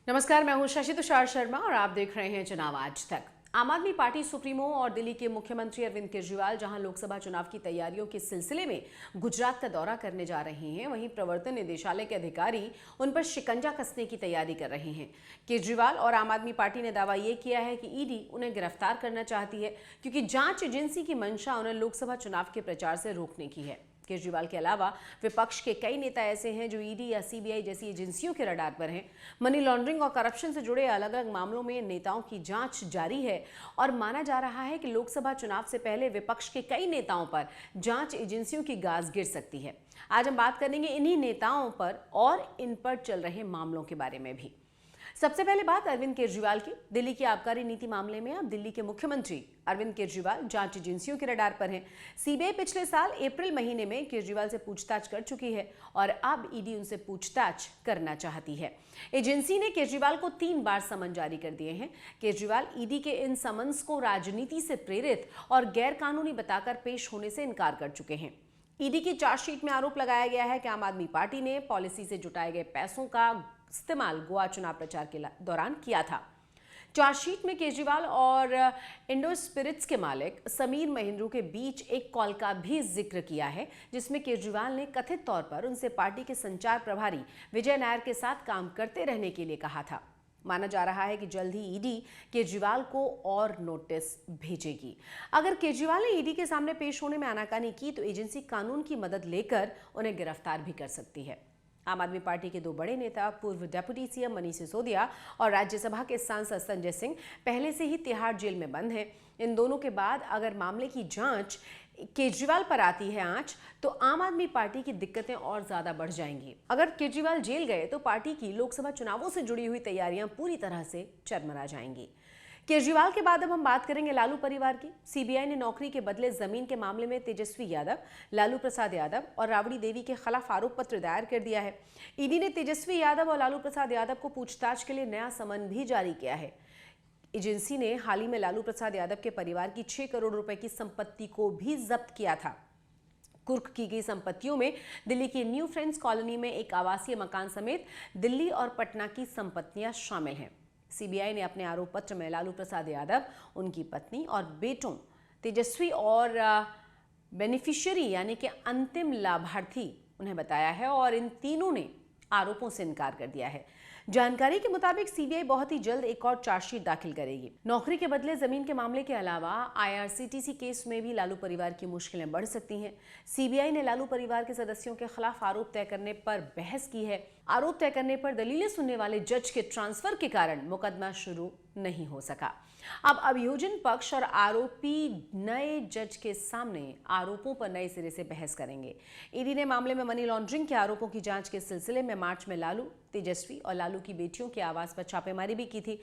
नमस्कार, मैं हूं शशि तुषार शर्मा और आप देख रहे हैं चुनाव आज तक। आम आदमी पार्टी सुप्रीमो और दिल्ली के मुख्यमंत्री अरविंद केजरीवाल जहां लोकसभा चुनाव की तैयारियों के सिलसिले में गुजरात का दौरा करने जा रहे हैं, वहीं प्रवर्तन निदेशालय के अधिकारी उन पर शिकंजा कसने की तैयारी कर रहे हैं। केजरीवाल और आम आदमी पार्टी ने दावा यह किया है कि ईडी उन्हें गिरफ्तार करना चाहती है, क्योंकि जांच एजेंसी की मंशा उन्हें लोकसभा चुनाव के प्रचार से रोकने की है। केजरीवाल के अलावा विपक्ष के कई नेता ऐसे हैं जो ईडी या सीबीआई जैसी एजेंसियों के रडार पर हैं। मनी लॉन्ड्रिंग और करप्शन से जुड़े अलग अलग मामलों में नेताओं की जांच जारी है और माना जा रहा है कि लोकसभा चुनाव से पहले विपक्ष के कई नेताओं पर जांच एजेंसियों की गाज गिर सकती है। आज हम बात करेंगे इन्हीं नेताओं पर और इन पर चल रहे मामलों के बारे में भी। सबसे पहले बात अरविंद केजरीवाल की। दिल्ली की आबकारी नीति मामले में अब दिल्ली के मुख्यमंत्री अरविंद केजरीवाल जांच एजेंसियों के रडार पर हैं। सीबीआई पिछले साल अप्रैल महीने में केजरीवाल से पूछताछ कर चुकी है और अब ईडी उनसे पूछताछ करना चाहती है। एजेंसी ने केजरीवाल को 3 बार समन जारी कर दिए हैं। केजरीवाल ईडी के इन समन्स को राजनीति से प्रेरित और गैरकानूनी बताकर पेश होने से इनकार कर चुके हैं। ईडी की चार्जशीट में आरोप लगाया गया है कि आम आदमी पार्टी ने पॉलिसी से जुटाए गए पैसों का इस्तेमाल गोवा चुनाव प्रचार के दौरान किया था। चार्जशीट में केजरीवाल और इंडो स्पिरिट्स के मालिक समीर महेंद्रू के बीच एक कॉल का भी जिक्र किया है, जिसमें केजरीवाल ने कथित तौर पर उनसे पार्टी के संचार प्रभारी विजय नायर के साथ काम करते रहने के लिए कहा था। माना जा रहा है कि जल्द ही ईडी केजरीवाल को और नोटिस भेजेगी। अगर केजरीवाल ने ईडी के सामने पेश होने में आनाकानी की तो एजेंसी कानून की मदद लेकर उन्हें गिरफ्तार भी कर सकती है। आम आदमी पार्टी के 2 बड़े नेता पूर्व डिप्टी सीएम मनीष सिसोदिया और राज्यसभा के सांसद संजय सिंह पहले से ही तिहाड़ जेल में बंद हैं। इन दोनों के बाद अगर मामले की जांच केजरीवाल पर आती है आंच, तो आम आदमी पार्टी की दिक्कतें और ज्यादा बढ़ जाएंगी। अगर केजरीवाल जेल गए तो पार्टी की लोकसभा चुनावों से जुड़ी हुई तैयारियां पूरी तरह से चरमरा जाएंगी। केजरीवाल के बाद अब हम बात करेंगे लालू परिवार की। सीबीआई ने नौकरी के बदले जमीन के मामले में तेजस्वी यादव, लालू प्रसाद यादव और राबड़ी देवी के खिलाफ आरोप पत्र दायर कर दिया है। ईडी ने तेजस्वी यादव और लालू प्रसाद यादव को पूछताछ के लिए नया समन भी जारी किया है। एजेंसी ने हाल ही में लालू प्रसाद यादव के परिवार की 6 करोड़ रुपए की संपत्ति को भी जब्त किया था। कुर्क की गई संपत्तियों में दिल्ली की न्यू फ्रेंड्स कॉलोनी में एक आवासीय मकान समेत दिल्ली और पटना की संपत्तियां शामिल हैं। सीबीआई ने अपने आरोप पत्र में लालू प्रसाद यादव, उनकी पत्नी और बेटों तेजस्वी और बेनिफिशियरी यानी कि अंतिम लाभार्थी उन्हें बताया है और इन तीनों ने आरोपों से इनकार कर दिया है। जानकारी के मुताबिक सीबीआई बहुत ही जल्द एक और चार्जशीट दाखिल करेगी। नौकरी के बदले जमीन के मामले के अलावा आईआरसीटीसी केस में भी लालू परिवार की मुश्किलें बढ़ सकती हैं। सीबीआई ने लालू परिवार के सदस्यों के खिलाफ आरोप तय करने पर बहस की है। आरोप तय करने पर दलीलें सुनने वाले जज के ट्रांसफर के कारण मुकदमा शुरू नहीं हो सका। अब अभियोजन पक्ष और आरोपी नए जज के सामने आरोपों पर नए सिरे से बहस करेंगे। ईडी ने मामले में मनी लॉन्ड्रिंग के आरोपों की जांच के सिलसिले में मार्च में लालू, तेजस्वी और लालू की बेटियों के आवास पर छापेमारी भी की थी।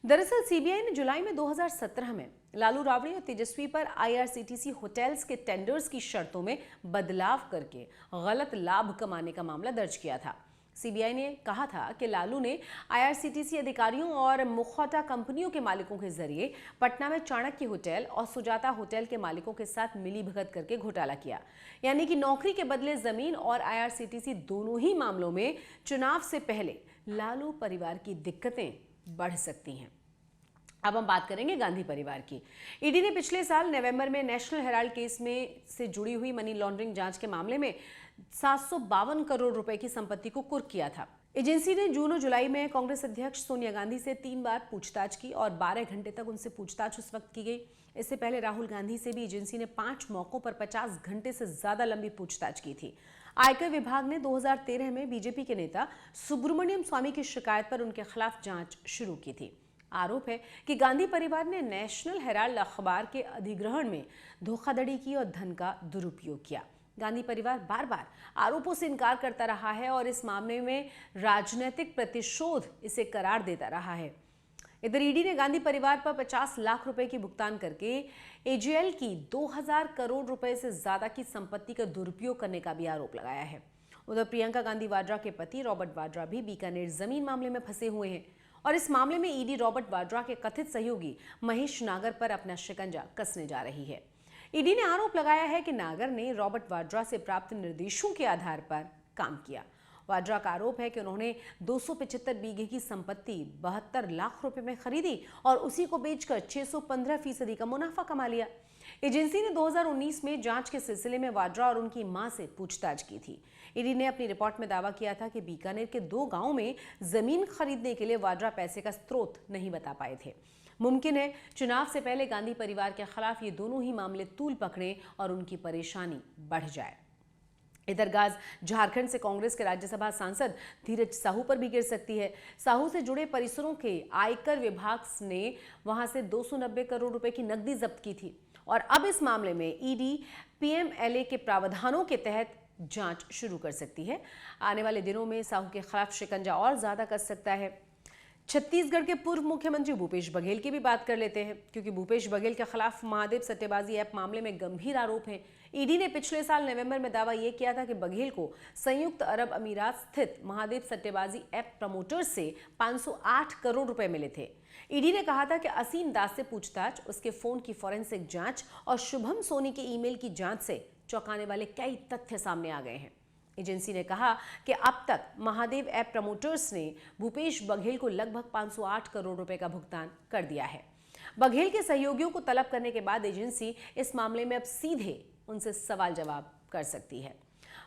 दरअसल सीबीआई ने जुलाई में 2017 में लालू, राबड़ी और तेजस्वी पर आईआरसीटीसी होटल्स के टेंडर्स की शर्तों में बदलाव करके गलत लाभ कमाने का मामला दर्ज किया था। सीबीआई ने कहा था कि लालू ने आईआरसीटीसी अधिकारियों और मुखौटा कंपनियों के मालिकों के जरिए पटना में चाणक्य होटल और सुजाता होटल के मालिकों के साथ मिलीभगत करके घोटाला किया। यानी कि नौकरी के बदले जमीन और आईआरसीटीसी दोनों ही मामलों में चुनाव से पहले लालू परिवार की दिक्कतें बढ़ सकती हैं। अब हम बात करेंगे गांधी परिवार की। ईडी ने पिछले साल नवंबर में नेशनल हेराल्ड केस में से जुड़ी हुई मनी लॉन्ड्रिंग जांच के मामले में 752 करोड़ रुपए की संपत्ति को कुर्क किया था। एजेंसी ने जून और जुलाई में कांग्रेस अध्यक्ष सोनिया गांधी से 3 बार पूछताछ की और 12 घंटे तक उनसे पूछताछ उस वक्त की गई। इससे पहले राहुल गांधी से भी एजेंसी ने 5 मौकों पर 50 घंटे से ज्यादा लंबी पूछताछ की थी। आयकर विभाग ने 2013 में बीजेपी के नेता सुब्रमण्यम स्वामी की शिकायत पर उनके खिलाफ जांच शुरू की थी। आरोप है कि गांधी परिवार ने नेशनल हेराल्ड अखबार के अधिग्रहण में धोखाधड़ी की और धन का दुरुपयोग किया। गांधी परिवार बार बार आरोपों से इनकार करता रहा है और इस मामले में राजनीतिक प्रतिशोध इसे करार देता रहा है। इधर ईडी ने गांधी परिवार पर 50 लाख रुपए की भुगतान करके एजेएल की 2000 करोड़ रुपए से ज्यादा की संपत्ति का दुरुपयोग करने का भी आरोप लगाया है। उधर प्रियंका गांधी वाड्रा के पति रॉबर्ट वाड्रा भी बीकानेर जमीन मामले में फंसे हुए हैं और इस मामले में ईडी रॉबर्ट वाड्रा के कथित सहयोगी महेश नागर पर अपना शिकंजा कसने जा रही है। ईडी ने आरोप लगाया है कि नागर ने रॉबर्ट वाड्रा से प्राप्त निर्देशों के आधार पर काम किया वाड्रा का आरोप है कि उन्होंने 275 बीघे की संपत्ति 72 लाख रुपए में खरीदी और उसी को बेचकर 615% का मुनाफा कमा लिया। एजेंसी ने 2019 में जांच के सिलसिले में वाड्रा और उनकी मां से पूछताछ की थी। ईडी ने अपनी रिपोर्ट में दावा किया था कि बीकानेर के 2 गांवों में जमीन खरीदने के लिए वाड्रा पैसे का स्रोत नहीं बता पाए थे। मुमकिन है चुनाव से पहले गांधी परिवार के खिलाफ ये दोनों ही मामले तूल पकड़े और उनकी परेशानी बढ़ जाए। इधर गाज झारखंड से कांग्रेस के राज्यसभा सांसद धीरज साहू पर भी गिर सकती है। साहू से जुड़े परिसरों के आयकर विभाग ने वहां से 290 करोड़ रुपए की नकदी जब्त की थी और अब इस मामले में ईडी पीएमएलए के प्रावधानों के तहत जांच शुरू कर सकती है। आने वाले दिनों में साहू के खिलाफ शिकंजा और ज्यादा कस सकता है। छत्तीसगढ़ के पूर्व मुख्यमंत्री भूपेश बघेल की भी बात कर लेते हैं, क्योंकि भूपेश बघेल के खिलाफ महादेव सट्टेबाजी ऐप मामले में गंभीर आरोप हैं। ईडी ने पिछले साल नवंबर में दावा यह किया था कि बघेल को संयुक्त अरब अमीरात स्थित महादेव सट्टेबाजी ऐप प्रमोटर्स से 508 करोड़ रुपए मिले थे। ईडी ने कहा था कि असीम दास से पूछताछ, उसके फोन की फॉरेंसिक जांच और शुभम सोनी के ईमेल की जांच से चौंकाने वाले कई तथ्य सामने आ गए हैं। एजेंसी ने कहा कि अब तक महादेव ऐप प्रमोटर्स ने भूपेश बघेल को लगभग 508 करोड़ रुपए का भुगतान कर दिया है। बघेल के सहयोगियों को तलब करने के बाद एजेंसी इस मामले में अब सीधे उनसे सवाल जवाब कर सकती है।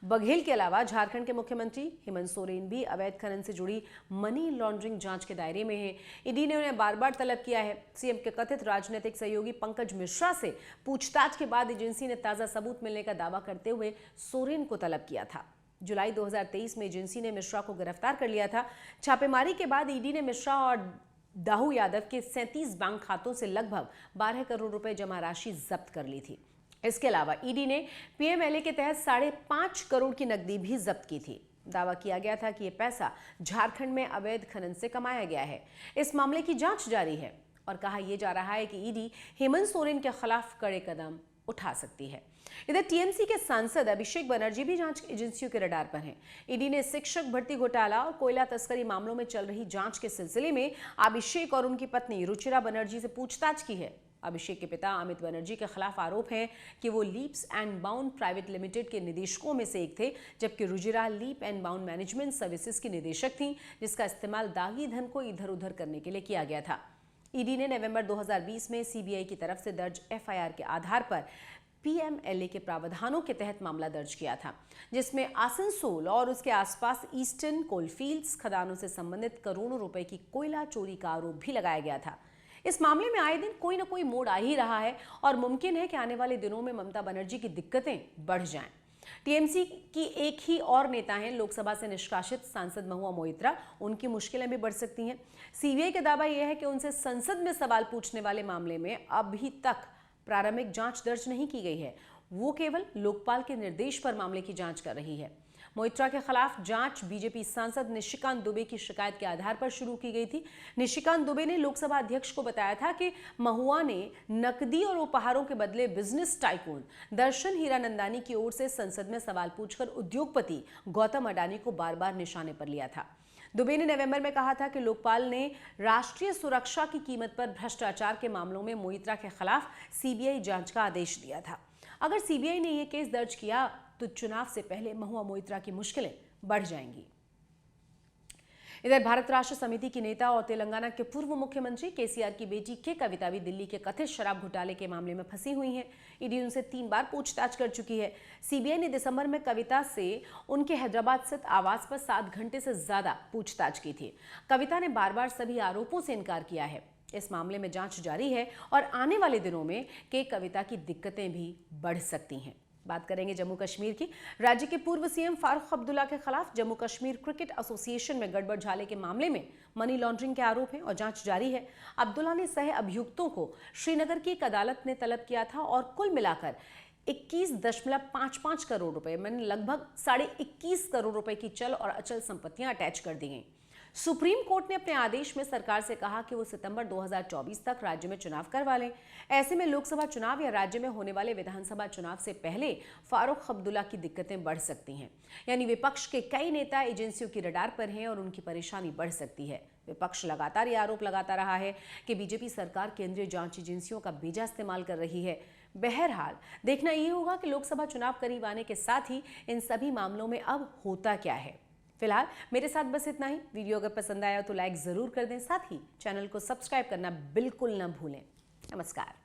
बघेल के अलावा झारखंड के मुख्यमंत्री हेमंत सोरेन भी अवैध खनन से जुड़ी मनी लॉन्ड्रिंग जांच के दायरे में हैं। ईडी ने उन्हें बार बार तलब किया है। सीएम के कथित राजनीतिक सहयोगी पंकज मिश्रा से पूछताछ के बाद एजेंसी ने ताजा सबूत मिलने का दावा करते हुए सोरेन को तलब किया था। जुलाई 2023 में एजेंसी ने मिश्रा को गिरफ्तार कर लिया था। छापेमारी के बाद ईडी ने मिश्रा और दाहू यादव के 37 बैंक खातों से लगभग 12 करोड़ रुपए जमा राशि जब्त कर ली थी। इसके अलावा ईडी ने पीएमएलए के तहत 5.5 करोड़ की नकदी भी जब्त की थी। दावा किया गया था कि यह पैसा झारखंड में अवैध खनन से कमाया गया है। इस मामले की जांच जारी है और कहा यह जा रहा है कि ईडी हेमंत सोरेन के खिलाफ कड़े कदम उठा सकती है। इधर टीएमसी के सांसद अभिषेक बनर्जी भी जांच एजेंसियों के रडार पर हैं। ईडी ने शिक्षक भर्ती घोटाला और कोयला तस्करी मामलों में चल रही जांच के सिलसिले में अभिषेक और उनकी पत्नी रुचिरा बनर्जी से पूछताछ की है। अभिषेक के पिता अमित बनर्जी के खिलाफ आरोप है कि वो Leaps and Bound Private Limited के निदेशकों में से एक थे, जबकि Ruchira Leap and Bound Management Services की निदेशक थीं, जिसका इस्तेमाल दागी धन को इधर उधर करने के लिए किया गया था। ईडी ने नवंबर 2020 में सीबीआई की तरफ से दर्ज एफआईआर के आधार पर पीएमएलए के प्रावधानों के तहत मामला दर्ज किया था, जिसमें आसनसोल और उसके आसपास ईस्टर्न कोलफील्ड्स खदानों से संबंधित करोड़ों रुपए की कोयला चोरी का आरोप भी लगाया गया था। इस मामले में आए दिन कोई न कोई मोड़ आ ही रहा है और मुमकिन है कि आने वाले दिनों में ममता बनर्जी की दिक्कतें बढ़ जाएं। टीएमसी की एक ही और नेता हैं लोकसभा से निष्कासित सांसद महुआ मोइत्रा, उनकी मुश्किलें भी बढ़ सकती हैं। सीबीआई का दावा यह है कि उनसे संसद में सवाल पूछने वाले मामले में अभी तक प्रारंभिक जांच दर्ज नहीं की गई है। वो केवल लोकपाल के निर्देश पर मामले की जांच कर रही है। मोइत्रा के खिलाफ जांच बीजेपी सांसद निशिकांत दुबे की शिकायत के आधार पर शुरू की गई थी। निशिकांत दुबे ने लोकसभा अध्यक्ष को बताया था कि महुआ ने नकदी और उपहारों के बदले बिजनेस टाइकून दर्शन हीरानंदानी की ओर से संसद में सवाल पूछकर उद्योगपति गौतम अडानी को बार बार निशाने पर लिया था। दुबे ने नवंबर में कहा था कि लोकपाल ने राष्ट्रीय सुरक्षा की कीमत पर भ्रष्टाचार के मामलों में मोइत्रा के खिलाफ सीबीआई जांच का आदेश दिया था। अगर सीबीआई ने यह केस दर्ज किया तो चुनाव से पहले महुआ मोइत्रा की मुश्किलें बढ़ जाएंगी। इधर भारत राष्ट्र समिति की नेता और तेलंगाना के पूर्व मुख्यमंत्री केसीआर की बेटी के कविता भी दिल्ली के कथित शराब घोटाले के मामले में फंसी हुई हैं। ईडी उनसे 3 बार पूछताछ कर चुकी है। सीबीआई ने दिसंबर में कविता से उनके हैदराबाद स्थित आवास पर 7 घंटे से ज्यादा पूछताछ की थी। कविता ने बार बार सभी आरोपों से इनकार किया है। इस मामले में जांच जारी है और आने वाले दिनों में के कविता की दिक्कतें भी बढ़ सकती हैं। बात करेंगे जम्मू कश्मीर की। राज्य के पूर्व सीएम फारूक अब्दुल्ला के खिलाफ जम्मू कश्मीर क्रिकेट एसोसिएशन में गड़बड़ झाले के मामले में मनी लॉन्ड्रिंग के आरोप हैं और जांच जारी है। अब्दुल्ला ने सह अभियुक्तों को श्रीनगर की एक अदालत ने तलब किया था और कुल मिलाकर 21.55 करोड़ रुपए में लगभग 21.5 करोड़ रुपए की चल और अचल संपत्तियां अटैच कर दी गई। सुप्रीम कोर्ट ने अपने आदेश में सरकार से कहा कि वो सितंबर 2024 तक राज्य में चुनाव करवा लें। ऐसे में लोकसभा चुनाव या राज्य में होने वाले विधानसभा चुनाव से पहले फारूक अब्दुल्ला की दिक्कतें बढ़ सकती हैं। यानी विपक्ष के कई नेता एजेंसियों की रडार पर हैं और उनकी परेशानी बढ़ सकती है। विपक्ष लगातार ये आरोप लगाता रहा है कि बीजेपी सरकार केंद्रीय जांच एजेंसियों का बेजा इस्तेमाल कर रही है। बहरहाल देखना ये होगा कि लोकसभा चुनाव करीब आने के साथ ही इन सभी मामलों में अब होता क्या है। फिलहाल मेरे साथ बस इतना ही। वीडियो अगर पसंद आया तो लाइक जरूर कर दें, साथ ही चैनल को सब्सक्राइब करना बिल्कुल न भूलें। नमस्कार।